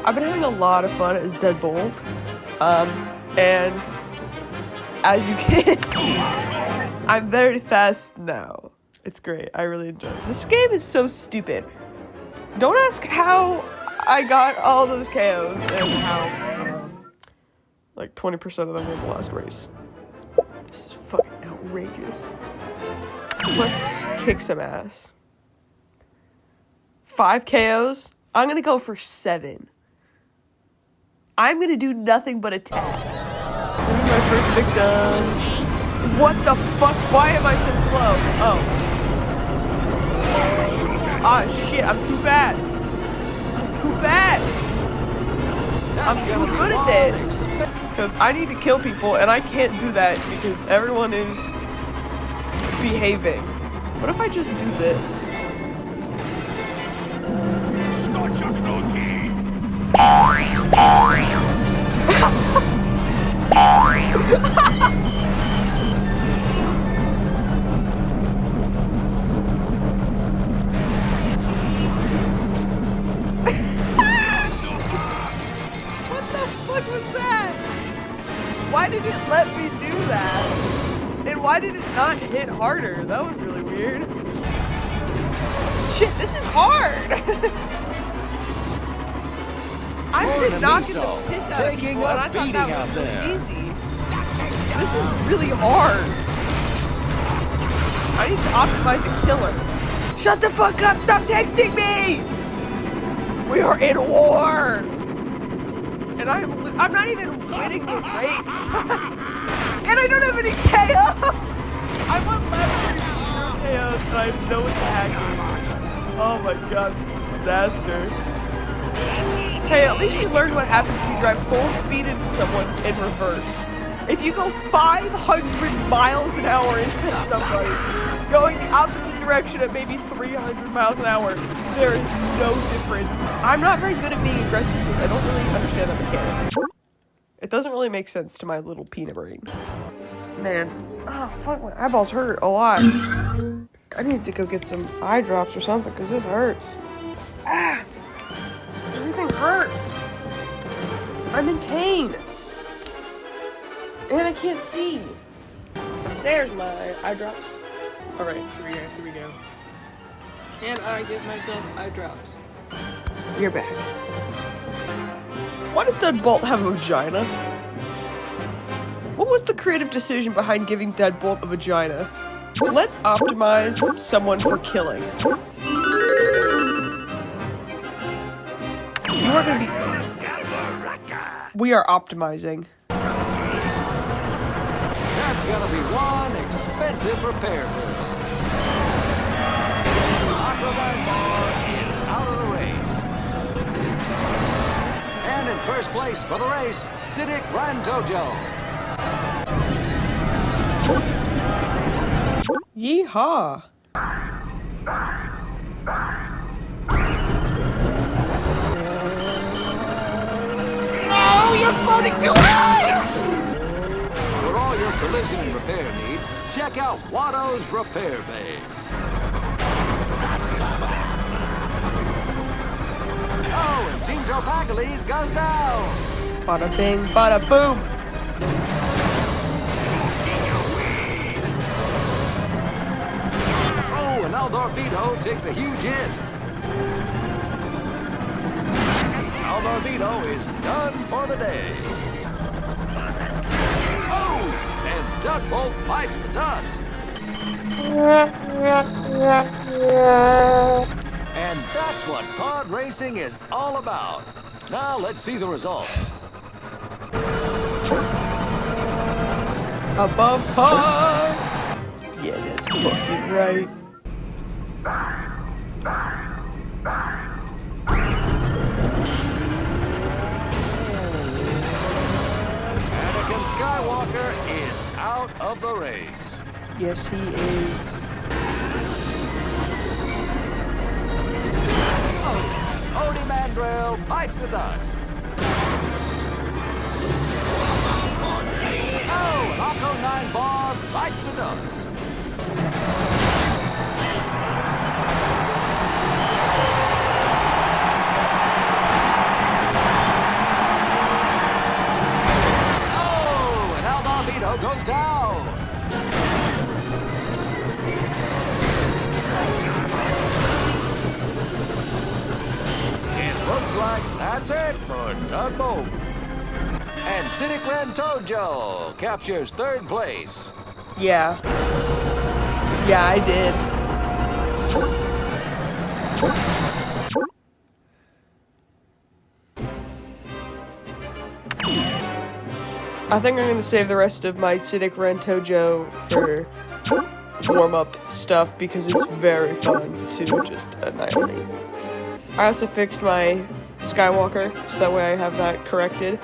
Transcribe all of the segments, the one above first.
I've been having a lot of fun as Deadbolt, and as you can see, I'm very fast now. It's great. I really enjoy it. This game is so stupid. Don't ask how I got all those KOs and how, like 20% of them were the last race. This is fucking outrageous. Let's kick some ass. 5 KOs? I'm gonna go for 7. I'm gonna do nothing but attack. This is my first victim. What the fuck? Why am I so slow? Oh. Ah, shit, I'm too fast. I'm too fast. I'm too good at this. Because I need to kill people, and I can't do that because everyone is behaving. What if I just do this? Why did it let me do that? And why did it not hit harder? That was really weird. Shit, this is hard! I've been knocking the piss out of people and I thought that was really easy. This is really hard. I need to optimize a killer. Shut the fuck up! Stop texting me! We are in war! And I'm not even winning the race. And I don't have any KOs. I'm on level 0 KOs and I have no attacking. Oh my god, this is a disaster. Hey, at least we learned what happens if you drive full speed into someone in reverse. If you go 500 miles an hour into somebody, going the opposite direction at maybe 300 miles an hour, there is no difference. I'm not very good at being aggressive because I don't really understand that mechanic. It doesn't really make sense to my little peanut brain. Man, oh fuck, my eyeballs hurt a lot. I need to go get some eye drops or something because this hurts. Ah, everything hurts. I'm in pain. And I can't see. There's my eye drops. Alright, here we go. Can I give myself eye drops? You're back. Why does Deadbolt have a vagina? What was the creative decision behind giving Deadbolt a vagina? Let's optimize someone for killing. You are gonna be... We are optimizing. That's gonna be one expensive repair bill. Is out of the race. And in first place for the race, Tzidik Wrantojo. Yeehaw! No, you're floating too high! For all your collision and repair needs, check out Watto's Repair Bay. Oh, and Team Topagales goes down. Bada bing, bada boom. Oh, and Aldorvito takes a huge hit. Aldorvito is done for the day. Oh, and Deadbolt bites the dust. And that's what pod racing is all about. Now let's see the results. Above par! Yeah, that's fucking right. Anakin Skywalker is out of the race. Yes, he is. Odie Mandrill bites the dust. Oh, and Occo 9 Bar bites the dust. go down. It looks like that's it for Tugboat. And Tzidik Wrantojo captures 3rd place. Yeah. Yeah, I did. I think I'm gonna save the rest of my Tzidik Wrantojo for warm-up stuff because it's very fun to just annihilate. I also fixed my Skywalker, so that way I have that corrected.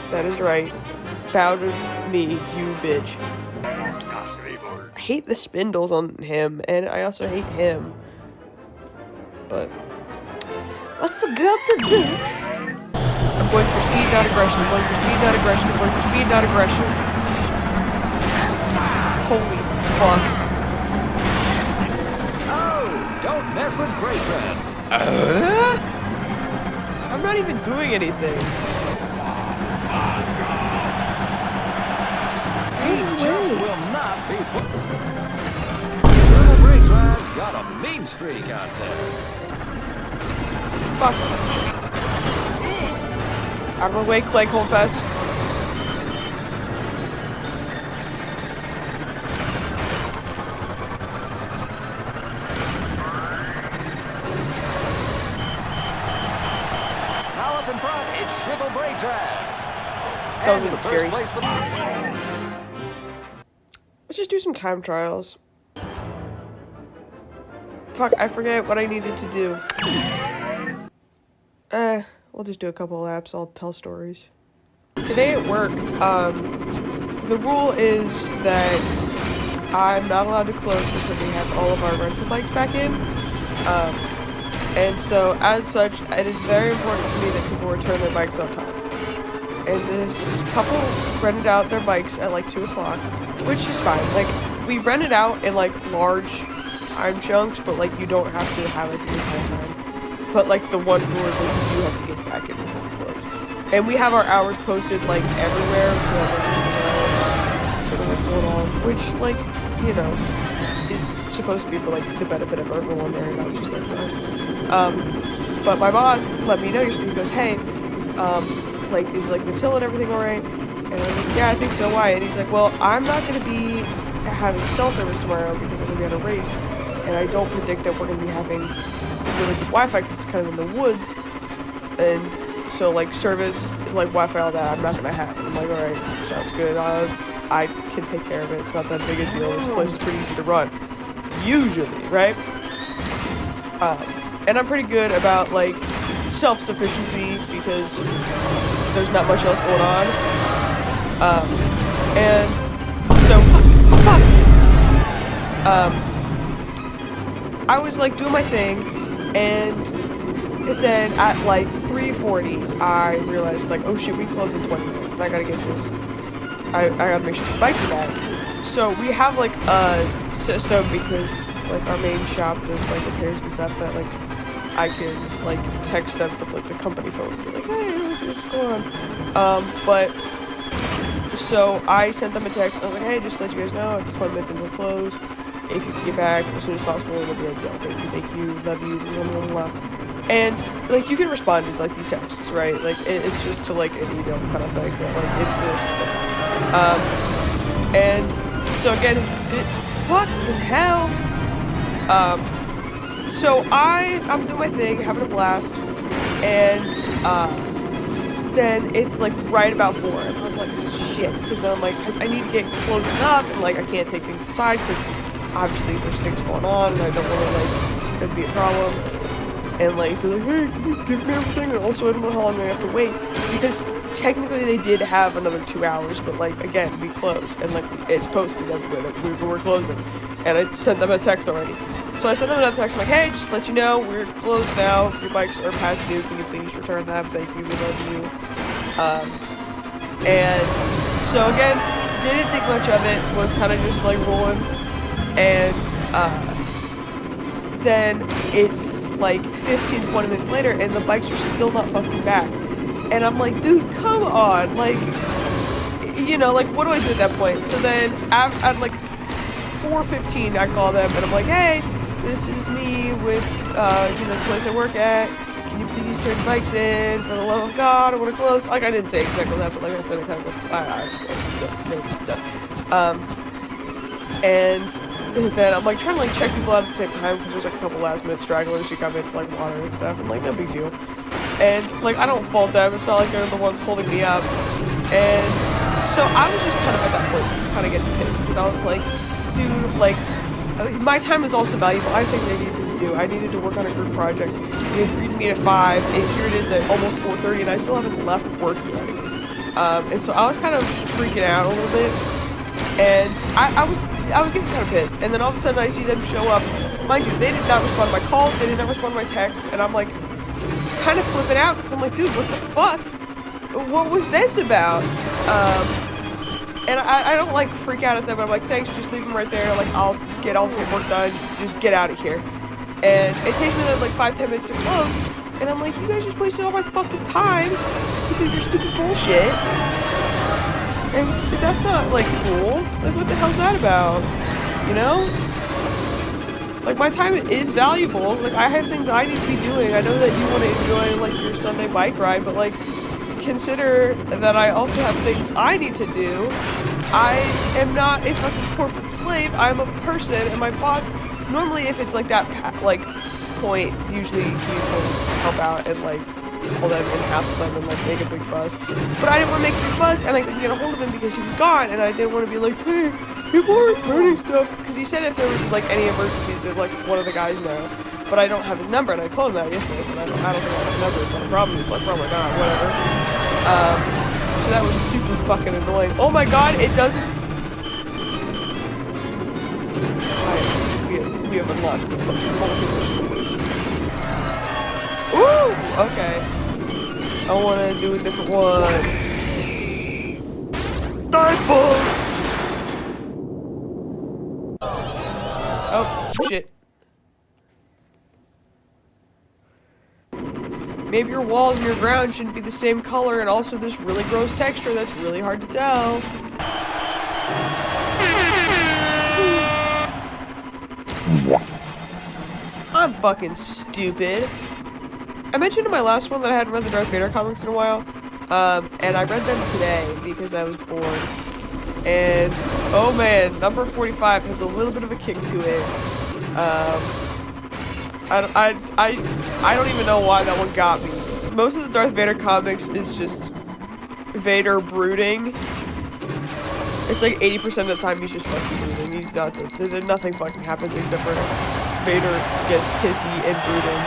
That is right. Bow to me, you bitch. I hate the spindles on him, and I also hate him. But what's the guts of it? I'm going for speed, not aggression. I'm going for speed, not aggression. I'm going for speed, not aggression. Holy fuck. Oh, don't mess with Braittrand. I'm not even doing anything. He just will not be put. Braitrand's got a mean streak out there. Fuck. Out of my way, Clegg, hold fast. Now up in front, it's Shrivel Braittrand. That And was in scary. first place for the... Let's just do some time trials. Fuck, I forget what I needed to do. We'll just do a couple of laps. I'll tell stories. Today at work, the rule is that I'm not allowed to close until we have all of our rental bikes back in. And so, as such, it is very important to me that people return their bikes on time. And this couple rented out their bikes at like 2 o'clock, which is fine. Like, we rent it out in like large time chunks, but like you don't have to have it the entire time. But like the one rule is like you do have to get back in before we close. And we have our hours posted like everywhere, so that sort of what's going on, which like, you know, is supposed to be for like the benefit of everyone there, not just like for us. But my boss let me know yesterday. He goes, hey, like, is like the till and everything alright? And I'm like, yeah, I think so. Why? And he's like, well, I'm not gonna be having cell service tomorrow because I'm gonna be at a race, and I don't predict that we're gonna be having really good Wi-Fi because it's kind of in the woods, and so like service, like Wi-Fi, all that, I'm not gonna have. I'm like, alright, sounds good. I can take care of it. It's not that big a deal. This place is pretty easy to run, usually, right? And I'm pretty good about like self-sufficiency because there's not much else going on. And so, I was like doing my thing, and then at like 3:40, I realized like, oh shit, we close in 20 minutes, and I gotta get this. I gotta make sure the bikes are back. So we have like a system because like our main shop does like repairs and stuff that like I can like text them from like the company phone and be like, hey, what's going on? But so I sent them a text. I was like, hey, just to let you guys know, it's 20 minutes until close. If you can get back as soon as possible, it'll be ideal. Thank you, love you, blah, blah, blah. And like you can respond to like these texts, right? Like it's just to like an email kind of thing, but like it's the system. And so again, fucking hell. So I'm doing my thing, having a blast, and then it's like right about 4, and I was like, shit, because then I'm like, I need to get close enough, and like I can't take things inside because obviously there's things going on, and I don't want to like it'd be a problem, and like be like, hey, can you give me everything? And also I don't know how long I have to wait because technically they did have another 2 hours, but like again we closed, and like it's posted everywhere that we were closing. And I sent them a text already. So I sent them another text, I'm like, hey, just to let you know, we're closed now. Your bikes are past due. Can you please return them? Thank you. We love you. And so again, didn't think much of it. Was kind of just like rolling. And then it's like 15, 20 minutes later, and the bikes are still not fucking back. And I'm like, dude, come on. Like, you know, like, what do I do at that point? So then, at like 4:15, I call them, and I'm like, hey, this is me with, you know, the place I work at. Can you please turn the bikes in? For the love of God, I want to close. Like, I didn't say exactly that, but like I said, it kind of, and then I'm like trying to like check people out at the same time because there's like a couple last minute stragglers who come in for like water and stuff, and like no big deal. And like I don't fault them, it's not like they're the ones holding me up. And so I was just kind of at that point kind of getting pissed because I was like, dude, like my time is also valuable. I think they needed to do. I needed to work on a group project. We agreed to meet at 5, and here it is at almost 4:30, and I still haven't left work yet. And so I was kind of freaking out a little bit, and I was getting kind of pissed. And then all of a sudden I see them show up. Mind you, they did not respond to my calls, they did not respond to my texts, and I'm like kind of flipping out because I'm like, dude, what the fuck? What was this about? And I don't like freak out at them. I'm like, thanks, just leave them right there. Like, I'll get all the paperwork done. Just get out of here. And it takes me like 5-10 minutes to close. And I'm like, you guys just wasted all my fucking time to do your stupid bullshit. And that's not like cool. Like, what the hell's that about? You know? Like, my time is valuable. Like, I have things I need to be doing. I know that you want to enjoy like your Sunday bike ride, but like, consider that I also have things I need to do. I am not a fucking corporate slave. I'm a person, and my boss, normally if it's like that, like, point, usually he will help out and like pull them and hassle them and like make a big fuss. But I didn't want to make a big fuss, and I couldn't get a hold of him because he was gone, and I didn't want to be like, hey, people are returning stuff, because he said if there was like any emergencies, to like one of the guys know. But I don't have his number, and I told him that yesterday, so I don't think I have his number. It's not a problem. He's like, oh my god, whatever. So that was super fucking annoying. Oh my god, it doesn't. We have unlocked the fucking multiple doors. Ooh, okay. I want to do a different one. Dive Oh shit. Maybe your walls and your ground shouldn't be the same color, and also this really gross texture that's really hard to tell. I'm fucking stupid. I mentioned in my last one that I hadn't read the Darth Vader comics in a while, and I read them today because I was bored. And, oh man, number 45 has a little bit of a kick to it. I don't even know why that one got me. Most of the Darth Vader comics is just Vader brooding. It's like 80% of the time he's just fucking brooding. He's not, nothing fucking happens except for Vader gets pissy and brooding.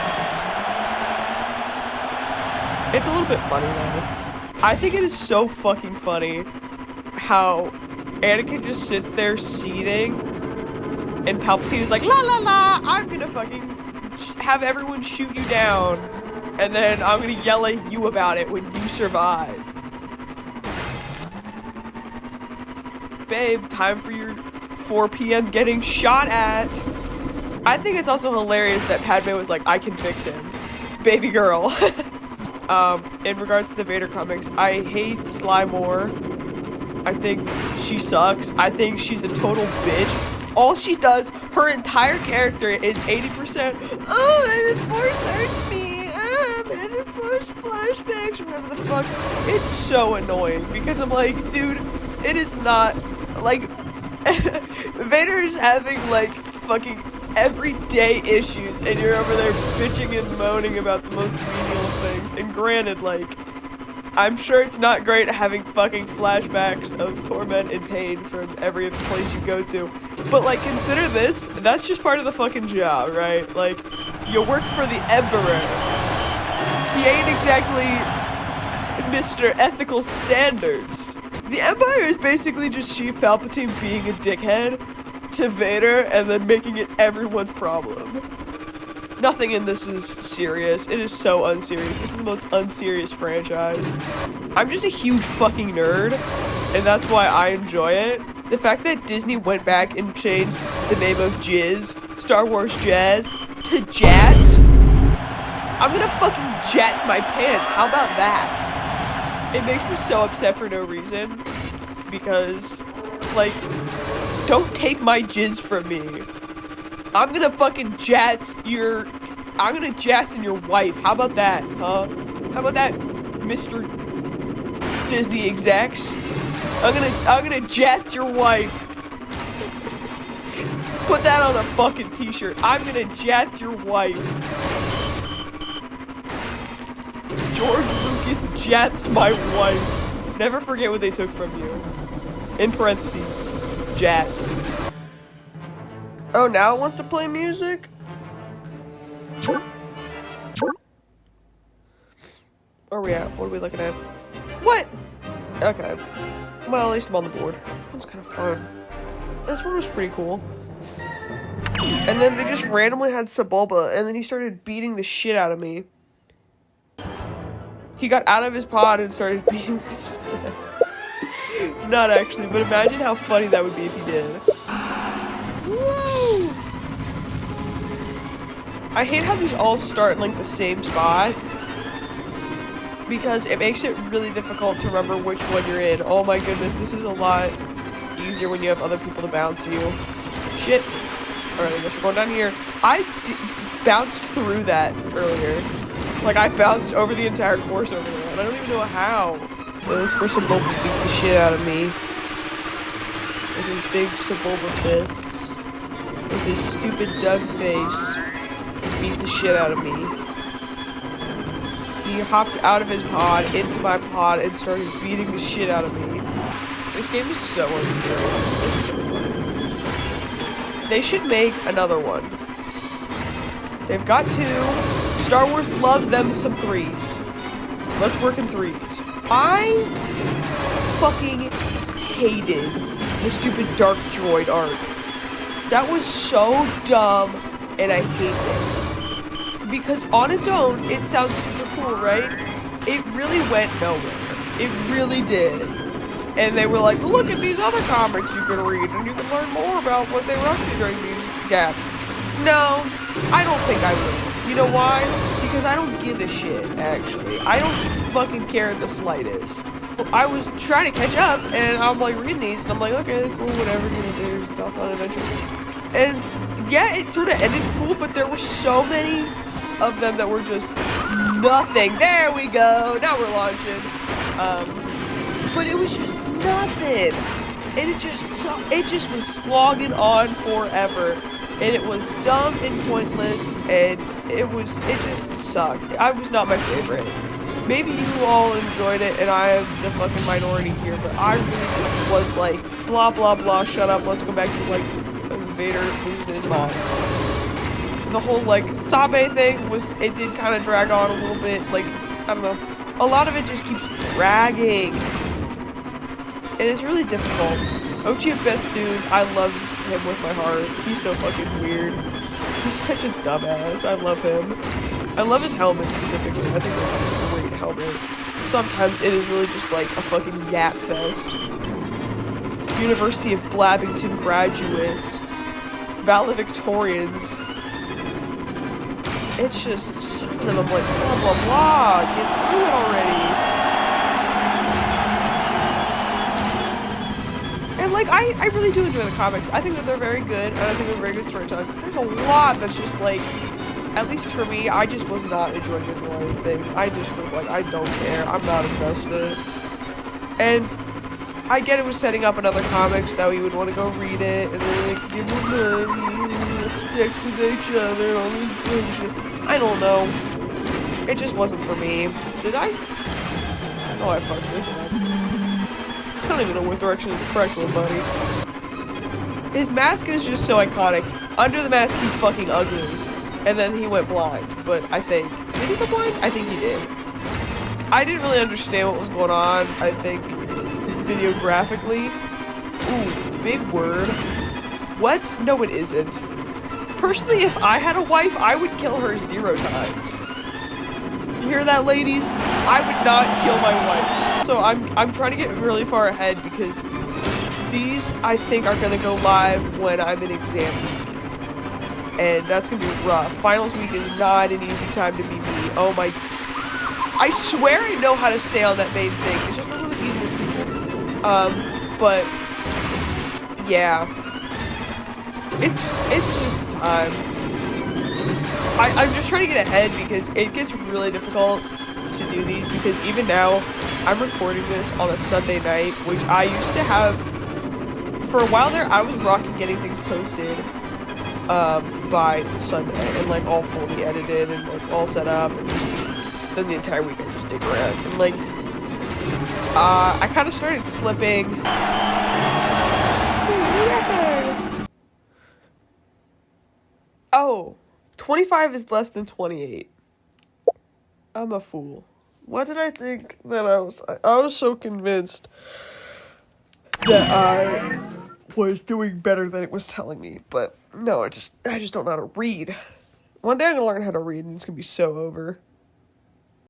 It's a little bit funny though. I think it is so fucking funny how Anakin just sits there seething and Palpatine is like, la la la, I'm gonna fucking have everyone shoot you down, and then I'm gonna yell at you about it when you survive. Babe, time for your 4 p.m. getting shot at. I think it's also hilarious that Padme was like, I can fix him. Baby girl. In regards to the Vader comics, I hate Sly Moore. I think she sucks. I think she's a total bitch. All she does, her entire character is 80%, oh, the Force hurts me, I'm having Force flashbacks, whatever the fuck. It's so annoying, because I'm like, dude, it is not, like, Vader is having, like, fucking everyday issues, and you're over there bitching and moaning about the most menial things. And granted, like, I'm sure it's not great having fucking flashbacks of torment and pain from every place you go to, but like, consider this, that's just part of the fucking job, right? Like, you work for the Emperor. He ain't exactly Mr. Ethical Standards. The Empire is basically just Chief Palpatine being a dickhead to Vader and then making it everyone's problem. Nothing in this is serious. It is so unserious. This is the most unserious franchise. I'm just a huge fucking nerd, and that's why I enjoy it. The fact that Disney went back and changed the name of Jizz, Star Wars Jazz, to Jats. I'm gonna fucking jats my pants. How about that? It makes me so upset for no reason. because, like, don't take my jizz from me. I'm gonna fucking I'm gonna Jatson your wife. How about that, huh? How about that, Mr. Disney execs? I'm gonna Jats your wife. Put that on a fucking t-shirt. I'm gonna Jats your wife. George Lucas Jatsed my wife. Never forget what they took from you. In parentheses, Jats. Oh, now it wants to play music? Where are we at? What are we looking at? What? Okay. Well, at least I'm on the board. That was kind of fun. This one was pretty cool. And then they just randomly had Sebulba, and then he started beating the shit out of me. He got out of his pod and started beating the shit. Not actually, but imagine how funny that would be if he did. Woo! I hate how these all start in, like, the same spot. Because it makes it really difficult to remember which one you're in. Oh my goodness, this is a lot easier when you have other people to bounce you. Shit. Alright, I guess we're going down here. I bounced through that earlier. Like, I bounced over the entire course over there, and I don't even know how. This person both beat the shit out of me. With his big Sebulba fists. With his stupid Doug face. Beat the shit out of me. He hopped out of his pod, into my pod, and started beating the shit out of me. This game is so unserious. It's so funny. They should make another one. They've got 2. Star Wars loves them some 3s. Let's work in 3s. I fucking hated the stupid Dark Droid art. That was so dumb, and I hate it. Because on its own, it sounds super cool, right? It really went nowhere. It really did. And they were like, look at these other comics you can read, and you can learn more about what they were up to during these gaps. No, I don't think I will. You know why? Because I don't give a shit, actually. I don't fucking care the slightest. I was trying to catch up, and I'm like reading these, and I'm like, okay, cool, whatever, you know, there's stuff on adventure. And yeah, it sort of ended cool, but there were so many of them that were just nothing. There we go. Now we're launching. But it was just nothing. And it just was slogging on forever. And it was dumb and pointless, and it just sucked. I was not my favorite. Maybe you all enjoyed it, and I am the fucking minority here, but I really was like, blah, blah, blah, shut up, let's go back to, like, Vader losing his mind. The whole, like, Sabe thing it did kind of drag on a little bit, like, I don't know. A lot of it just keeps dragging. And it's really difficult. Ochi best dude, I love him with my heart. He's so fucking weird. He's such a dumbass. I love him. I love his helmet specifically. I think that's a great helmet. Sometimes it is really just like a fucking yap fest. University of Blabbington graduates. Valedictorians. It's just some of them I'm like, blah blah blah, get through it already. And like, I really do enjoy the comics. I think that they're very good, and I think they're very good storytelling. There's a lot that's just like, at least for me, I just was not enjoying it or anything. I just was like, I don't care, I'm not invested. And I get it was setting up another comics that we would want to go read it, and then like, give them money, have sex with each other, all this bullshit. I don't know. It just wasn't for me. Did I? Oh, I fucked this one. I don't even know what direction is the correct one, buddy. His mask is just so iconic. Under the mask, he's fucking ugly. And then he went blind, but I think... Did he go blind? I think he did. I didn't really understand what was going on, I think, videographically. Ooh, big word. What? No, it isn't. Personally, if I had a wife, I would kill her 0 times. You hear that, ladies? I would not kill my wife. So I'm trying to get really far ahead because these, I think, are going to go live when I'm in exam week. And that's going to be rough. Finals week is not an easy time to be me. Oh my... I swear I know how to stay on that main thing. It's just a little bit easier with people. But yeah, it's just time. I'm just trying to get ahead because it gets really difficult to do these, because even now I'm recording this on a Sunday night, which I used to have for a while there. I was rocking getting things posted by Sunday and like all fully edited and like all set up, and just then the entire week I just dig around and like I kind of started slipping. Oh, 25 is less than 28. I'm a fool. What did I think that I was so convinced that I was doing better than it was telling me, but no, I just don't know how to read. One day I'm gonna learn how to read and it's gonna be so over.